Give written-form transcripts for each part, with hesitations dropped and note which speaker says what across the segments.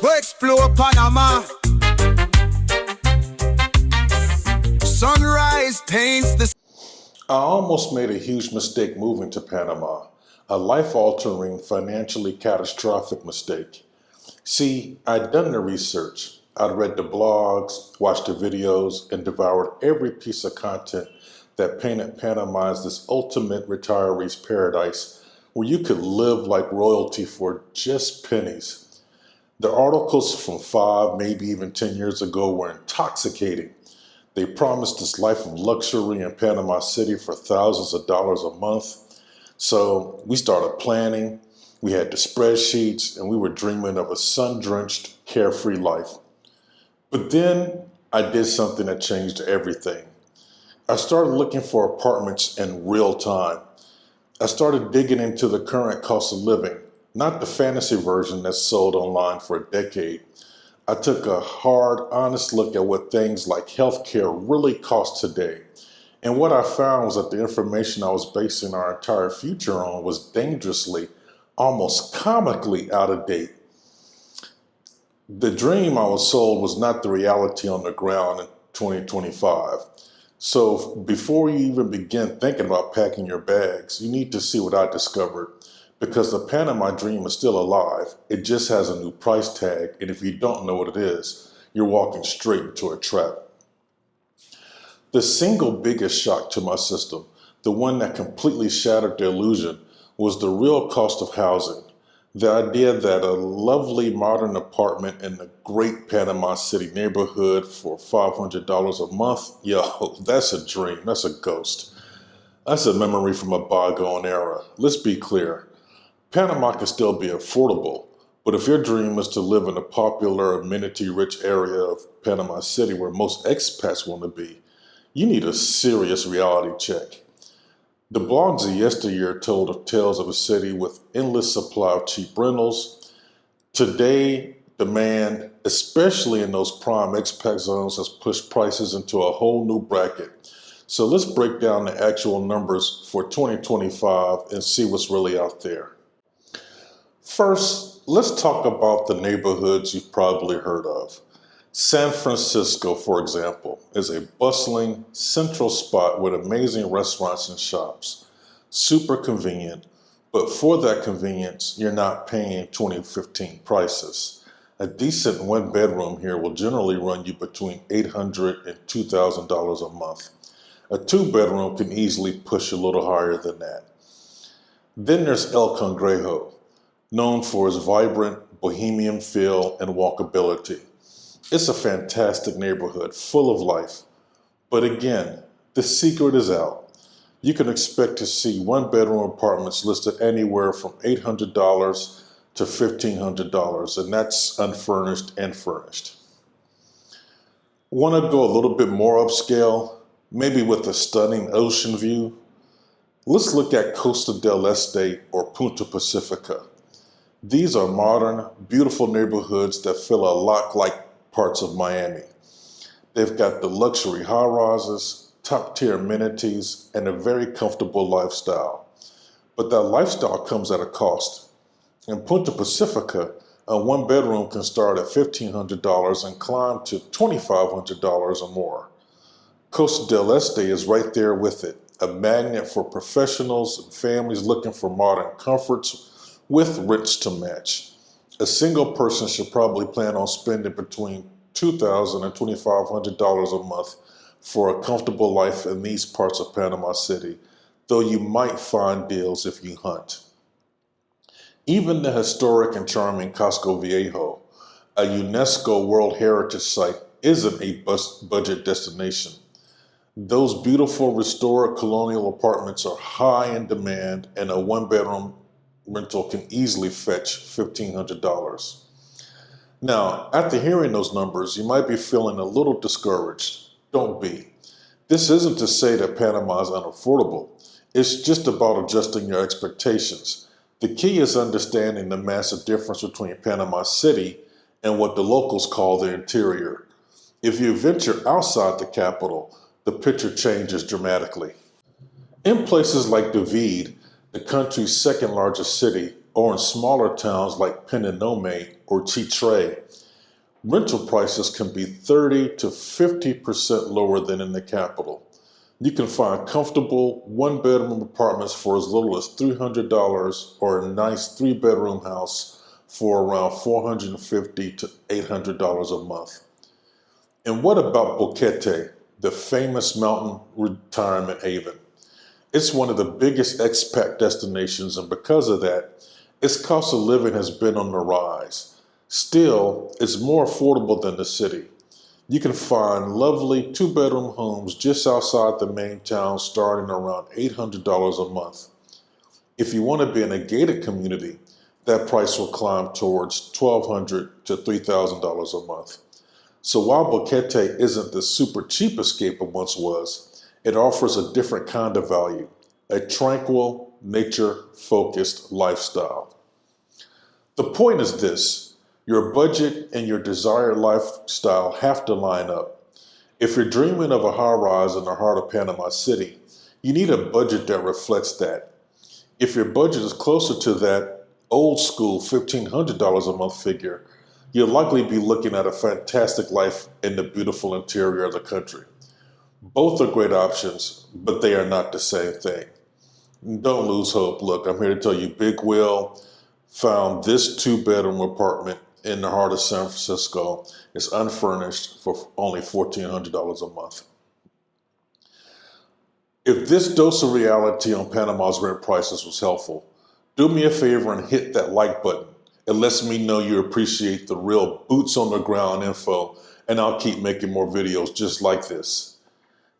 Speaker 1: We explore Panama. Sunrise paints the...
Speaker 2: I almost made a huge mistake moving to Panama, a life-altering, financially catastrophic mistake. See, I'd done the research. I'd read the blogs, watched the videos, and devoured every piece of content that painted Panama as this ultimate retiree's paradise where you could live like royalty for just pennies. The articles from 5, maybe even 10 years ago were intoxicating. They promised this life of luxury in Panama City for thousands of dollars a month. So we started planning, we had the spreadsheets, and we were dreaming of a sun-drenched, carefree life. But then I did something that changed everything. I started looking for apartments in real time. I started digging into the current cost of living, not the fantasy version that's sold online for a decade. I took a hard, honest look at what things like healthcare really cost today. And what I found was that the information I was basing our entire future on was dangerously, almost comically out of date. The dream I was sold was not the reality on the ground in 2025. So before you even begin thinking about packing your bags, you need to see what I discovered. Because the Panama dream is still alive, it just has a new price tag, and if you don't know what it is, you're walking straight into a trap. The single biggest shock to my system, the one that completely shattered the illusion, was the real cost of housing. The idea that a lovely modern apartment in a great Panama City neighborhood for $500 a month, yo, that's a dream, that's a ghost. That's a memory from a bygone era. Let's be clear. Panama can still be affordable, but if your dream is to live in a popular, amenity-rich area of Panama City where most expats want to be, you need a serious reality check. The blogs of yesteryear told of tales of a city with endless supply of cheap rentals. Today, demand, especially in those prime expat zones, has pushed prices into a whole new bracket. So let's break down the actual numbers for 2025 and see what's really out there. First, let's talk about the neighborhoods you've probably heard of. San Francisco, for example, is a bustling, central spot with amazing restaurants and shops. Super convenient, but for that convenience, you're not paying 2015 prices. A decent one-bedroom here will generally run you between $800 and $2,000 a month. A two-bedroom can easily push a little higher than that. Then there's El Cangrejo, known for its vibrant bohemian feel and walkability. It's a fantastic neighborhood full of life. But again, the secret is out. You can expect to see one-bedroom apartments listed anywhere from $800 to $1,500, and that's unfurnished and furnished. Want to go a little bit more upscale, maybe with a stunning ocean view? Let's look at Costa del Este or Punta Pacifica. These are modern, beautiful neighborhoods that feel a lot like parts of Miami. They've got the luxury high-rises, top-tier amenities, and a very comfortable lifestyle. But that lifestyle comes at a cost. In Punta Pacifica, a one-bedroom can start at $1,500 and climb to $2,500 or more. Costa del Este is right there with it, a magnet for professionals and families looking for modern comforts with rents to match. A single person should probably plan on spending between $2,000 and $2,500 a month for a comfortable life in these parts of Panama City, though you might find deals if you hunt. Even the historic and charming Casco Viejo, a UNESCO World Heritage Site, isn't a budget destination. Those beautiful restored colonial apartments are high in demand, and a one-bedroom rental can easily fetch $1,500. Now, after hearing those numbers, you might be feeling a little discouraged. Don't be. This isn't to say that Panama is unaffordable. It's just about adjusting your expectations. The key is understanding the massive difference between Panama City and what the locals call the interior. If you venture outside the capital, the picture changes dramatically. In places like David, the country's second largest city, or in smaller towns like Panama or Chitre, rental prices can be 30 to 50% lower than in the capital. You can find comfortable one-bedroom apartments for as little as $300 or a nice three-bedroom house for around $450 to $800 a month. And what about Boquete, the famous mountain retirement haven? It's one of the biggest expat destinations, and because of that, its cost of living has been on the rise. Still, it's more affordable than the city. You can find lovely two-bedroom homes just outside the main town starting around $800 a month. If you want to be in a gated community, that price will climb towards $1,200 to $3,000 a month. So while Boquete isn't the super cheap escape it once was, it offers a different kind of value, a tranquil, nature-focused lifestyle. The point is this: your budget and your desired lifestyle have to line up. If you're dreaming of a high-rise in the heart of Panama City, you need a budget that reflects that. If your budget is closer to that old-school $1,500 a month figure, you'll likely be looking at a fantastic life in the beautiful interior of the country. Both are great options, but they are not the same thing. Don't lose hope. Look, I'm here to tell you, Big Will found this two-bedroom apartment in the heart of San Francisco. It's unfurnished for only $1,400 a month. If this dose of reality on Panama's rent prices was helpful, do me a favor and hit that like button. It lets me know you appreciate the real boots on the ground info, and I'll keep making more videos just like this.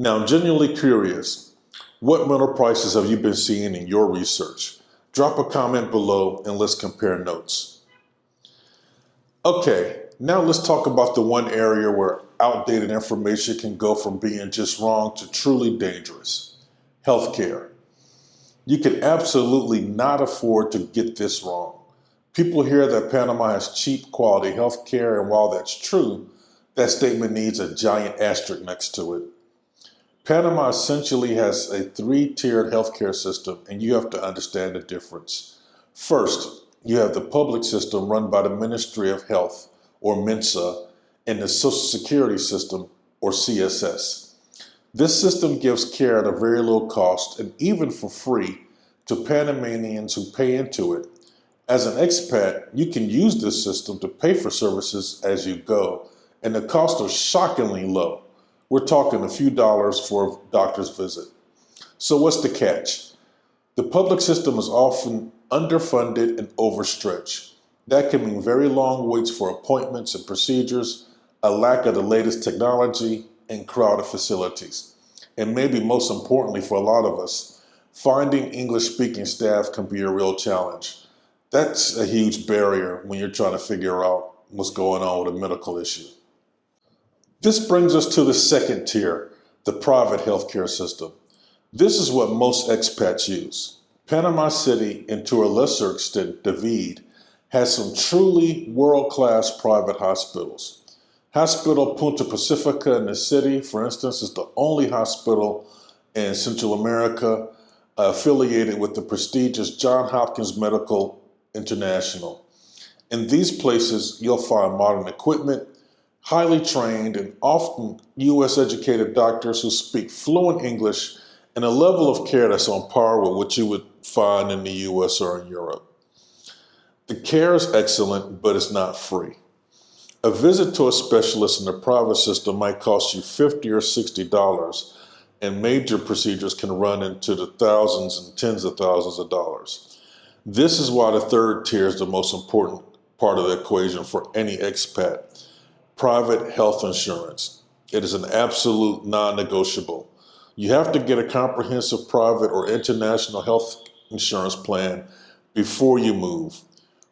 Speaker 2: Now, I'm genuinely curious, what rental prices have you been seeing in your research? Drop a comment below and let's compare notes. Okay, now let's talk about the one area where outdated information can go from being just wrong to truly dangerous: healthcare. You can absolutely not afford to get this wrong. People hear that Panama has cheap quality healthcare, and while that's true, that statement needs a giant asterisk next to it. Panama essentially has a three-tiered healthcare system, and you have to understand the difference. First, you have the public system run by the Ministry of Health, or Mensa, and the Social Security system, or CSS. This system gives care at a very low cost, and even for free, to Panamanians who pay into it. As an expat, you can use this system to pay for services as you go, and the costs are shockingly low. We're talking a few dollars for a doctor's visit. So what's the catch? The public system is often underfunded and overstretched. That can mean very long waits for appointments and procedures, a lack of the latest technology, and crowded facilities. And maybe most importantly for a lot of us, finding English-speaking staff can be a real challenge. That's a huge barrier when you're trying to figure out what's going on with a medical issue. This brings us to the second tier, the private healthcare system. This is what most expats use. Panama City, and to a lesser extent, David, has some truly world-class private hospitals. Hospital Punta Pacifica in the city, for instance, is the only hospital in Central America affiliated with the prestigious Johns Hopkins Medical International. In these places, you'll find modern equipment, highly trained and often U.S. educated doctors who speak fluent English, and a level of care that's on par with what you would find in the U.S. or in Europe. The care is excellent, but it's not free. A visit to a specialist in the private system might cost you $50 or $60, and major procedures can run into the thousands and tens of thousands of dollars. This is why the third tier is the most important part of the equation for any expat: private health insurance. It is an absolute non-negotiable. You have to get a comprehensive private or international health insurance plan before you move.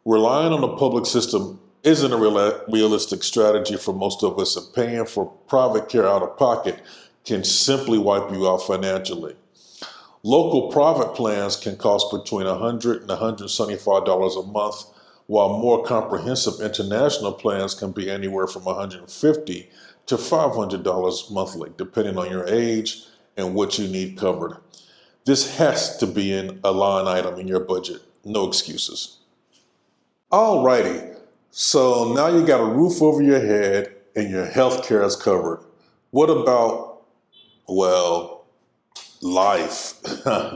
Speaker 2: Relying on the public system isn't a realistic strategy for most of us, and paying for private care out of pocket can simply wipe you out financially. Local private plans can cost between $100 and $175 a month, while more comprehensive international plans can be anywhere from $150 to $500 monthly, depending on your age and what you need covered. This has to be in a line item in your budget. No excuses. Alrighty, so now you got a roof over your head and your health care is covered. What about, well, life?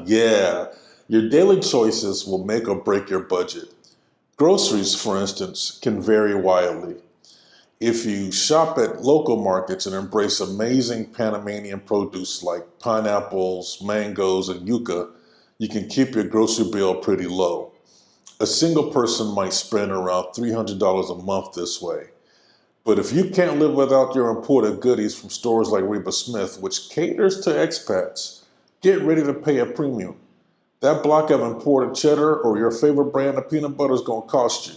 Speaker 2: Yeah, your daily choices will make or break your budget. Groceries, for instance, can vary wildly. If you shop at local markets and embrace amazing Panamanian produce like pineapples, mangoes, and yucca, you can keep your grocery bill pretty low. A single person might spend around $300 a month this way. But if you can't live without your imported goodies from stores like Reba Smith, which caters to expats, get ready to pay a premium. That block of imported cheddar or your favorite brand of peanut butter is going to cost you.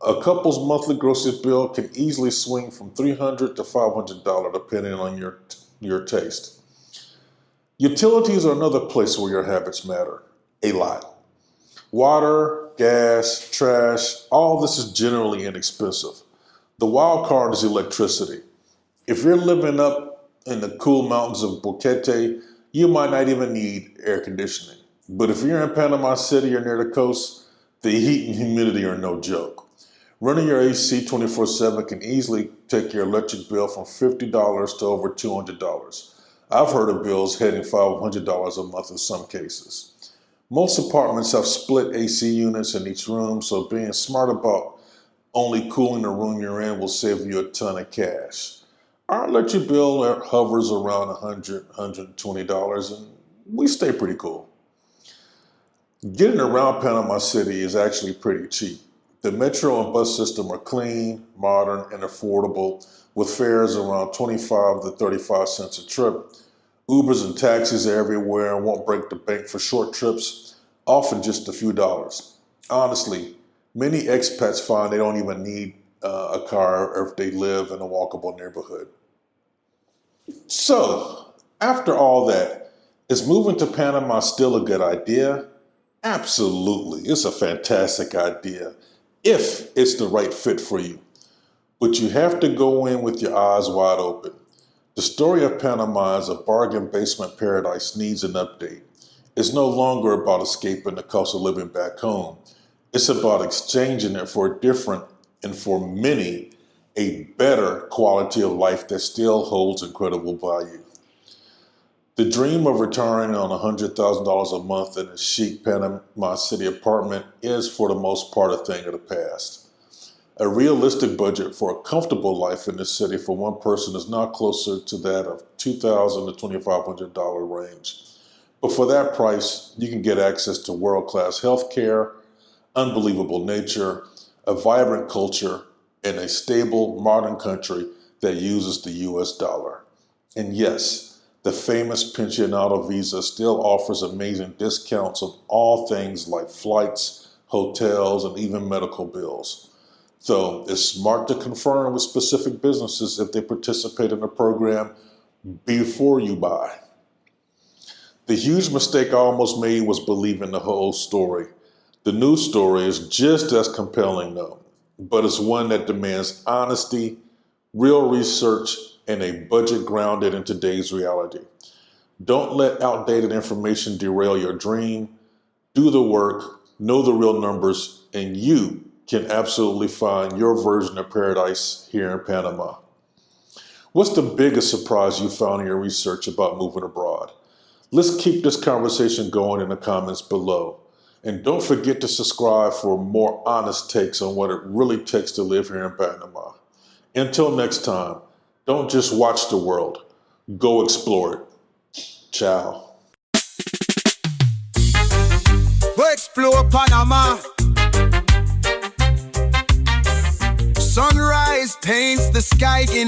Speaker 2: A couple's monthly grocery bill can easily swing from $300 to $500 depending on your taste. Utilities are another place where your habits matter a lot. Water, gas, trash, all this is generally inexpensive. The wild card is electricity. If you're living up in the cool mountains of Boquete, you might not even need air conditioning. But if you're in Panama City or near the coast, the heat and humidity are no joke. Running your AC 24/7 can easily take your electric bill from $50 to over $200. I've heard of bills heading $500 a month in some cases. Most apartments have split AC units in each room, so being smart about only cooling the room you're in will save you a ton of cash. Our electric bill hovers around $100, $120, and we stay pretty cool. Getting around Panama City is actually pretty cheap. The metro and bus system are clean, modern, and affordable, with fares around 25 to 35 cents a trip. Ubers and taxis are everywhere and won't break the bank for short trips, often just a few dollars. Honestly, many expats find they don't even need a car if they live in a walkable neighborhood. So, after all that, is moving to Panama still a good idea? Absolutely. It's a fantastic idea if it's the right fit for you. But you have to go in with your eyes wide open. The story of Panama as a bargain basement paradise needs an update. It's no longer about escaping the cost of living back home. It's about exchanging it for a different and for many, a better quality of life that still holds incredible value. The dream of retiring on $100,000 a month in a chic Panama City apartment is for the most part a thing of the past. A realistic budget for a comfortable life in this city for one person is now closer to that of $2,000 to $2,500 range. But for that price, you can get access to world-class health care, unbelievable nature, a vibrant culture, and a stable, modern country that uses the US dollar. And yes, the famous Pensionado visa still offers amazing discounts on all things like flights, hotels, and even medical bills. So it's smart to confirm with specific businesses if they participate in the program before you buy. The huge mistake I almost made was believing the whole story. The news story is just as compelling though, but it's one that demands honesty, real research, and a budget grounded in today's reality. Don't let outdated information derail your dream. Do the work, know the real numbers, and you can absolutely find your version of paradise here in Panama. What's the biggest surprise you found in your research about moving abroad? Let's keep this conversation going in the comments below. And don't forget to subscribe for more honest takes on what it really takes to live here in Panama. Until next time, don't just watch the world, go explore it. Ciao.
Speaker 1: Go explore Panama. Sunrise paints the sky in